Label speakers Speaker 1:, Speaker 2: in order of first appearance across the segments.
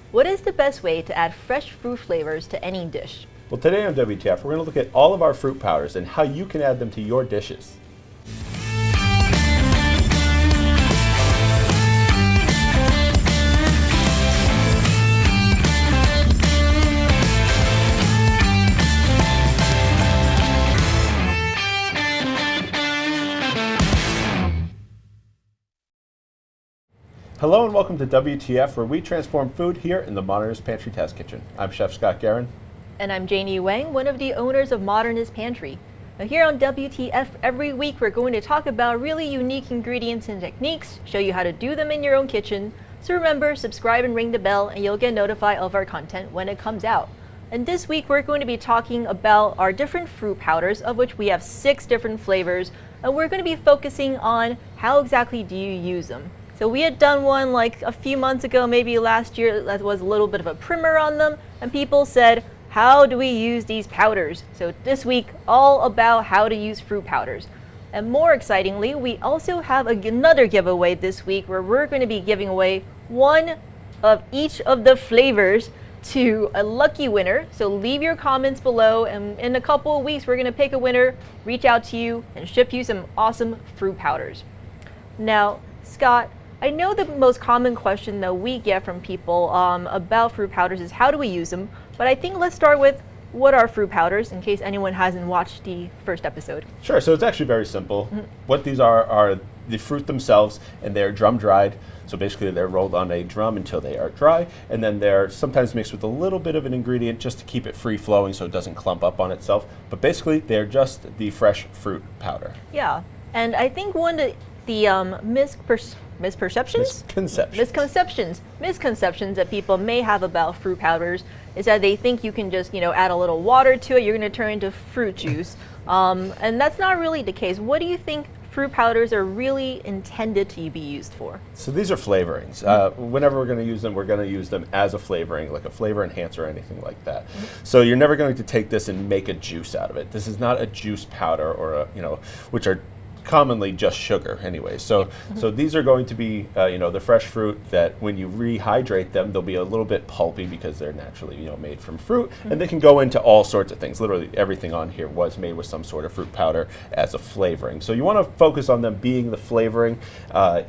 Speaker 1: What is the best way to add fresh fruit flavors to any dish?
Speaker 2: Well, today on WTF, we're going to look at all of our fruit powders and how you can add them to your dishes. Hello and welcome to WTF, where we transform food here in the Modernist Pantry Test Kitchen. I'm Chef Scott Guerin.
Speaker 1: And I'm Janie Wang, one of the owners of Modernist Pantry. Now here on WTF, every week we're going to talk about really unique ingredients and techniques, show you how to do them in your own kitchen. So remember, subscribe and ring the bell and you'll get notified of our content when it comes out. And this week we're going to be talking about our different fruit powders, of which we have 6 different flavors. And we're going to be focusing on how exactly do you use them. So we had done one like a few months ago, maybe last year, that was a little bit of a primer on them, and people said, how do we use these powders? So this week, all about how to use fruit powders. And more excitingly, we also have another giveaway this week where we're going to be giving away one of each of the flavors to a lucky winner. So leave your comments below, and in a couple of weeks, we're going to pick a winner, reach out to you, and ship you some awesome fruit powders. Now, Scott, I know the most common question that we get from people about fruit powders is how do we use them? But I think let's start with what are fruit powders, in case anyone hasn't watched the first episode.
Speaker 2: Sure, so it's actually very simple. What these are the fruit themselves, and they're drum dried. So basically they're rolled on a drum until they are dry, and then they're sometimes mixed with a little bit of an ingredient just to keep it free flowing so it doesn't clump up on itself. But basically they're just the fresh fruit powder.
Speaker 1: Yeah, and I think one of the misconceptions that people may have about fruit powders is that they think you can just, add a little water to it, you're going to turn into fruit juice. And that's not really the case. What do you think fruit powders are really intended to be used for?
Speaker 2: So these are flavorings. Whenever we're going to use them as a flavoring, like a flavor enhancer or anything like that. So you're never going to take this and make a juice out of it. This is not a juice powder or which are commonly just sugar anyway. So these are going to be the fresh fruit that when you rehydrate them, they'll be a little bit pulpy because they're naturally made from fruit, and they can go into all sorts of things. Literally everything on here was made with some sort of fruit powder as a flavoring. So you want to focus on them being the flavoring.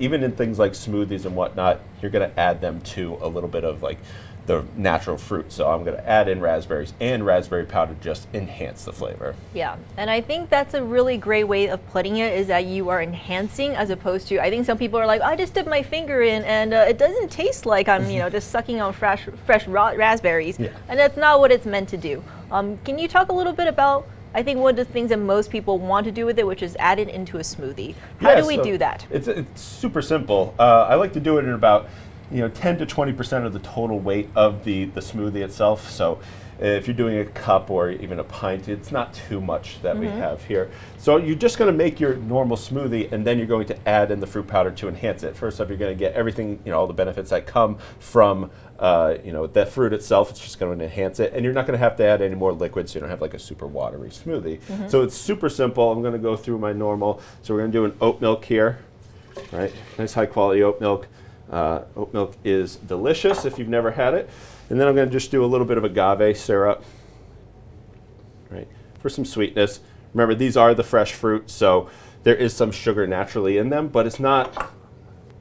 Speaker 2: Even in things like smoothies and whatnot, you're going to add them to a little bit of like the natural fruit. So I'm going to add in raspberries and raspberry powder to just enhance the flavor. Yeah,
Speaker 1: and I think that's a really great way of putting it, is that you are enhancing as opposed to, I think some people are like, I just dipped my finger in and it doesn't taste like I'm just sucking on fresh raspberries. Yeah. And that's not what it's meant to do. Can you talk a little bit about, I think one of the things that most people want to do with it, which is add it into a smoothie. How do we do that?
Speaker 2: It's super simple. I like to do it in about 10 to 20% of the total weight of the smoothie itself. So if you're doing a cup or even a pint, it's not too much that we have here. So you're just going to make your normal smoothie, and then you're going to add in the fruit powder to enhance it. First up, you're going to get everything, all the benefits that come from the fruit itself. It's just going to enhance it, and you're not going to have to add any more liquids, so you don't have like a super watery smoothie. So it's super simple. I'm going to go through my normal. So we're going to do an oat milk here, right? Nice high quality oat milk. Oat milk is delicious if you've never had it. And then I'm going to just do a little bit of agave syrup, right, for some sweetness. Remember, these are the fresh fruit, so there is some sugar naturally in them, but it's not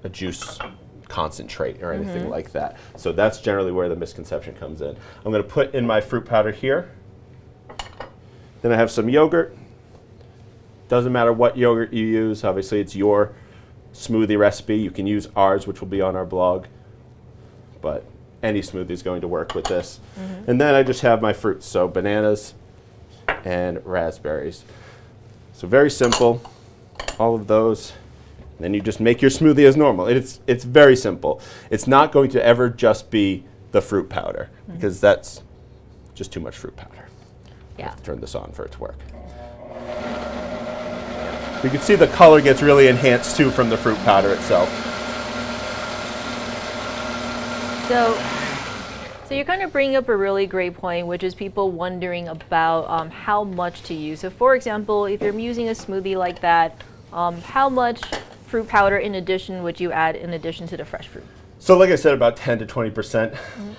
Speaker 2: a juice concentrate or anything like that. So that's generally where the misconception comes in. I'm going to put in my fruit powder here. Then I have some yogurt. Doesn't matter what yogurt you use. Obviously, it's your smoothie recipe. You can use ours, which will be on our blog, but any smoothie is going to work with this. And then I just have my fruits, so bananas and raspberries. So very simple, all of those. And then you just make your smoothie as normal. It's very simple. It's not going to ever just be the fruit powder, because that's just too much fruit powder.
Speaker 1: Yeah.
Speaker 2: I have to turn this on for it to work. You can see the color gets really enhanced too from the fruit powder itself.
Speaker 1: So you're kind of bringing up a really great point, which is people wondering about how much to use. So for example, if you're using a smoothie like that, how much fruit powder in addition would you add in addition to the fresh fruit?
Speaker 2: So like I said, about 10 to 20%,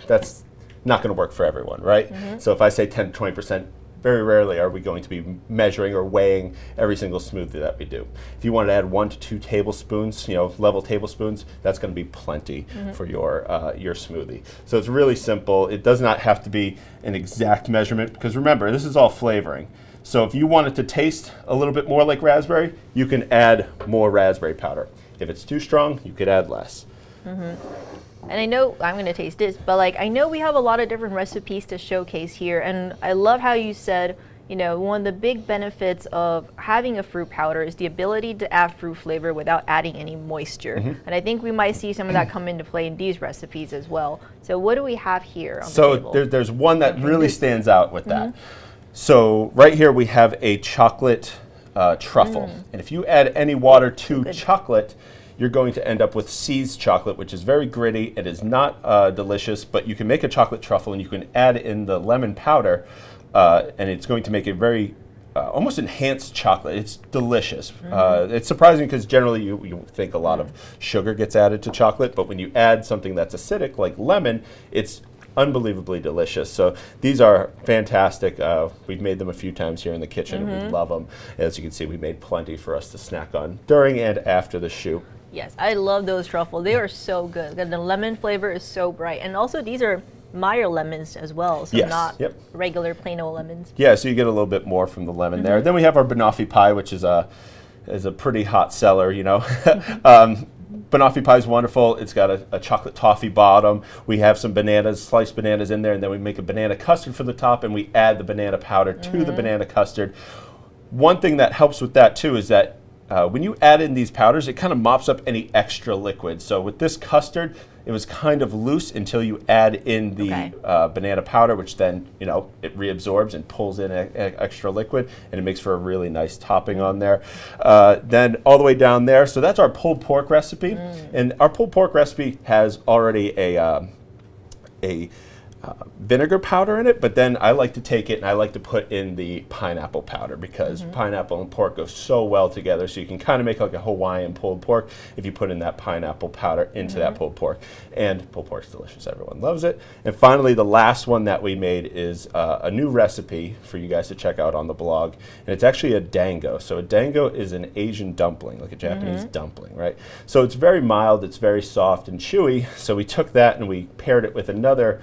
Speaker 2: that's not going to work for everyone, right? So if I say 10 to 20%, very rarely are we going to be measuring or weighing every single smoothie that we do. If you want to add 1 to 2 tablespoons, level tablespoons, that's going to be plenty for your smoothie. So it's really simple. It does not have to be an exact measurement because remember, this is all flavoring. So if you want it to taste a little bit more like raspberry, you can add more raspberry powder. If it's too strong, you could add less.
Speaker 1: And I know, I'm going to taste this, but like I know we have a lot of different recipes to showcase here, and I love how you said, one of the big benefits of having a fruit powder is the ability to add fruit flavor without adding any moisture. And I think we might see some of that come into play in these recipes as well. So what do we have here on the table?
Speaker 2: So there's one that really stands out with that. So right here we have a chocolate truffle. And if you add any water to chocolate, you're going to end up with seized chocolate, which is very gritty. It is not delicious, but you can make a chocolate truffle and you can add in the lemon powder, and it's going to make a very almost enhanced chocolate. It's delicious. It's surprising because generally you think a lot of sugar gets added to chocolate, but when you add something that's acidic like lemon, it's unbelievably delicious. So these are fantastic. We've made them a few times here in the kitchen and we love them. As you can see, we made plenty for us to snack on during and after the shoot.
Speaker 1: Yes, I love those truffle. They are so good. The lemon flavor is so bright. And also these are Meyer lemons as well, so not regular plain old lemons.
Speaker 2: Yeah, so you get a little bit more from the lemon there. Then we have our Banafi Pie, which is a pretty hot seller, Banoffee Pie is wonderful. It's got a chocolate toffee bottom. We have some bananas, sliced bananas in there, and then we make a banana custard for the top, and we add the banana powder to the banana custard. One thing that helps with that, too, is that when you add in these powders, it kind of mops up any extra liquid. So with this custard, it was kind of loose until you add in the banana powder, which then, it reabsorbs and pulls in extra liquid, and it makes for a really nice topping on there. Then all the way down there, so that's our pulled pork recipe. And our pulled pork recipe has already a vinegar powder in it, but then I like to take it and I like to put in the pineapple powder because pineapple and pork go so well together, so you can kind of make like a Hawaiian pulled pork if you put in that pineapple powder into that pulled pork. And pulled pork's delicious, everyone loves it. And finally, the last one that we made is a new recipe for you guys to check out on the blog, and it's actually a dango. So a dango is an Asian dumpling, like a Japanese dumpling, right? So it's very mild, it's very soft and chewy, so we took that and we paired it with another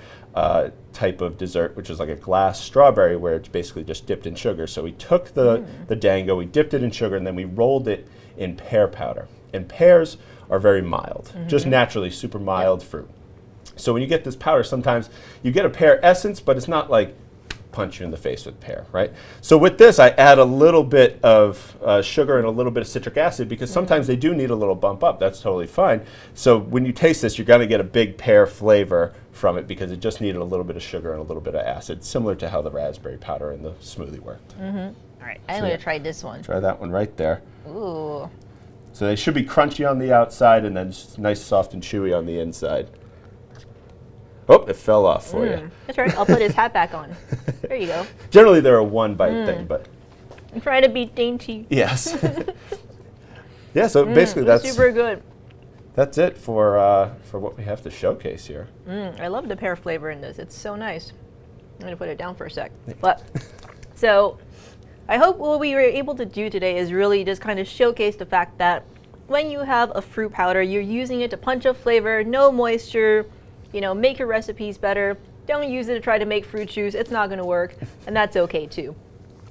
Speaker 2: type of dessert, which is like a glass strawberry where it's basically just dipped in sugar. So we took the dango, we dipped it in sugar, and then we rolled it in pear powder. And pears are very mild, just naturally super mild fruit. So when you get this powder, sometimes you get a pear essence, but it's not like punch you in the face with pear, right? So with this, I add a little bit of sugar and a little bit of citric acid because sometimes they do need a little bump up. That's totally fine. So when you taste this, you're going to get a big pear flavor from it because it just needed a little bit of sugar and a little bit of acid, similar to how the raspberry powder in the smoothie worked.
Speaker 1: All right, I'm going to try this one.
Speaker 2: Try that one right there.
Speaker 1: Ooh.
Speaker 2: So they should be crunchy on the outside and then just nice, soft, and chewy on the inside. Oh, it fell off for you.
Speaker 1: That's right. I'll put his hat back on. There you go.
Speaker 2: Generally, they're a one-bite thing, but
Speaker 1: I'm trying to be dainty.
Speaker 2: yes. Yeah. So basically, that's
Speaker 1: super good.
Speaker 2: That's it for what we have to showcase here.
Speaker 1: I love the pear flavor in this. It's so nice. I'm going to put it down for a sec. But so I hope what we were able to do today is really just kind of showcase the fact that when you have a fruit powder, you're using it to punch up flavor, no moisture, make your recipes better. Don't use it to try to make fruit juice. It's not going to work, and that's okay too.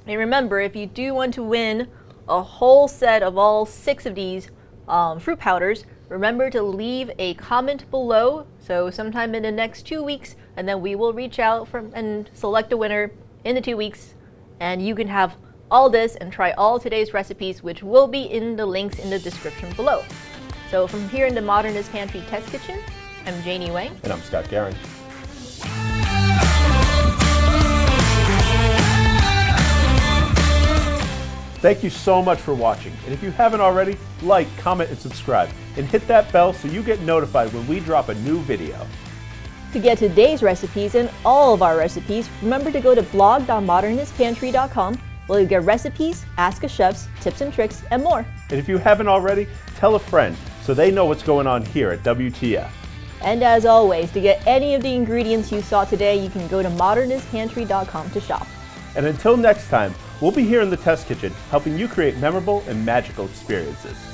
Speaker 1: And remember, if you do want to win a whole set of all 6 of these fruit powders, remember to leave a comment below, so sometime in the next 2 weeks, and then we will reach out and select a winner in the 2 weeks, and you can have all this and try all today's recipes, which will be in the links in the description below. So from here in the Modernist Pantry Test Kitchen, I'm Janie Wang.
Speaker 2: And I'm Scott Guerin. Thank you so much for watching. And if you haven't already, like, comment, and subscribe. And hit that bell so you get notified when we drop a new video.
Speaker 1: To get today's recipes and all of our recipes, remember to go to blog.modernistpantry.com where you get recipes, Ask a Chefs, tips and tricks, and more.
Speaker 2: And if you haven't already, tell a friend so they know what's going on here at WTF.
Speaker 1: And as always, to get any of the ingredients you saw today, you can go to modernistpantry.com to shop.
Speaker 2: And until next time, we'll be here in the test kitchen helping you create memorable and magical experiences.